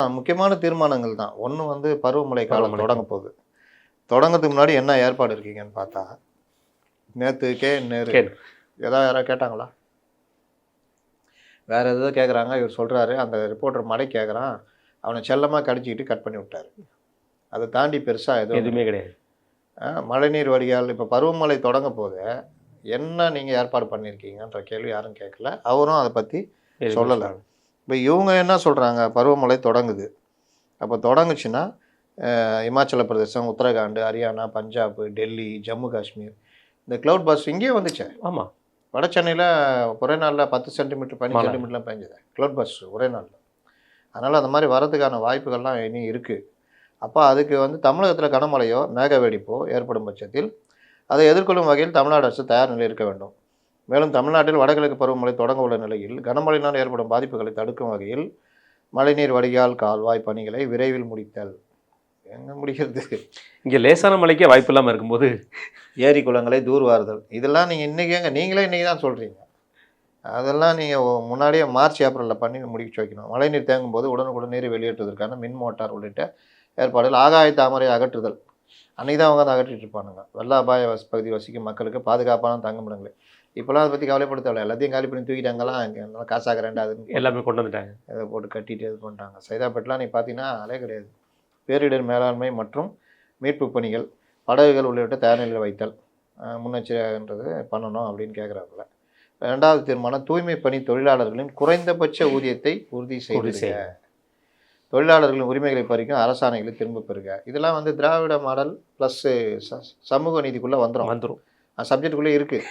முக்கியமான தீர்மானங்கள் தான். ஒண்ணு வந்து பருவமழை காலம் பருவமழை தொடங்க போகுது. தொடங்கறதுக்கு முன்னாடி என்ன ஏற்பாடு இருக்கீங்கன்னு பார்த்தா, நேத்து நேரு யாராவது கேட்டாங்களா? வேற ஏதோ கேட்குறாங்க. இவர் சொல்றாரு, அந்த ரிப்போர்ட்டர் மடை கேட்குறான். அவனை செல்லமா கடிச்சிக்கிட்டு கட் பண்ணி விட்டாரு. அதை தாண்டி பெருசா எதுவுமே கிடையாது. மழைநீர் வடிகால் இப்போ பருவமழை தொடங்க போது என்ன நீங்கள் ஏற்பாடு பண்ணியிருக்கீங்கன்ற கேள்வி யாரும் கேட்கல. அவரும் அதை பற்றி சொல்லலை. இப்போ இவங்க என்ன சொல்கிறாங்க, பருவமழை தொடங்குது. அப்போ தொடங்குச்சுன்னா இமாச்சல பிரதேசம், உத்தரகாண்ட், ஹரியானா, பஞ்சாப், டெல்லி, ஜம்மு காஷ்மீர் இந்த க்ளவுட் பஸ் இங்கேயே வந்துச்சு. ஆமாம், வட சென்னையில் ஒரே நாளில் 10 சென்டிமீட்டர் 15 சென்டிமீட்டர்லாம் பெஞ்சது க்ளவுட் பஸ் ஒரே நாளில். அதனால் அந்த மாதிரி வரதுக்கான வாய்ப்புகள்லாம் இனி இருக்குது. அப்போ அதுக்கு வந்து தமிழகத்தில் கனமழையோ மேக வெடிப்போ ஏற்படும் பட்சத்தில் அதை எதிர்கொள்ளும் வகையில் தமிழ்நாடு அரசு தயார் நிலை இருக்க வேண்டும். மேலும் தமிழ்நாட்டில் வடகிழக்கு பருவமழை தொடங்க உள்ள நிலையில் கனமழையினால் ஏற்படும் பாதிப்புகளை தடுக்கும் வகையில் மழைநீர் வடிகால் கால்வாய் பணிகளை விரைவில் முடித்தல். எங்கே முடிக்கிறது? இங்கே லேசான மழைக்கே வாய்ப்பு இல்லாமல் இருக்கும்போது ஏரி குளங்களை தூர்வாறுதல் இதெல்லாம் நீங்கள் இன்றைக்கி நீங்களே இன்றைக்கி தான் சொல்கிறீங்க. அதெல்லாம் நீங்கள் முன்னாடியே மார்ச் ஏப்ரலில் பண்ணி முடிச்சு வைக்கணும். மழைநீர் தேங்கும் போது உடனுக்குடன் நீரை வெளியேற்றுவதற்கான மின் மோட்டார் உள்ளிட்ட ஏற்பாடுகள். ஆகாய தாமரை அகற்றுதல் அன்றைக்கி தான் அவங்க வந்து அகற்றிட்டு இருப்பானுங்க. வெள்ள அபாய பகுதி வசிக்கும் மக்களுக்கு பாதுகாப்பான தங்குமிடங்களே. இப்போலாம் அதை பற்றி கவலைப்பட தேவையில்லை. எல்லாத்தையும் காலி பண்ணி தூக்கிட்டாங்கலாம். இங்கே நல்லா காசாக ரெண்டாதுன்னு எல்லாமே கொண்டு வந்துட்டாங்க. இதை போட்டு கட்டிட்டு இது பண்ணிட்டாங்க. சைதாப்பேட்டெலாம் நீ பார்த்தீங்கன்னா அலே கிடையாது. பேரிடர் மேலாண்மை மற்றும் மீட்பு பணிகள், படகுகள் உள்ளிட்ட தயார் நிலையில் வைத்தல் முன்னெச்சரிக்கைன்றது பண்ணணும் அப்படின்னு கேட்குறாப்புல. 2வது தீர்மானம், தூய்மை பணி தொழிலாளர்களின் குறைந்தபட்ச ஊதியத்தை உறுதி செய்ய தொழிலாளர்களின் உரிமைகளை பறிக்கும் அரசாணைகளை திரும்ப பெறுக. இதெல்லாம் வந்து திராவிட மாடல் ப்ளஸ் சமூக நீதிக்குள்ளே வந்துடும். சப்ஜெக்டுக்குள்ளே இருக்குது.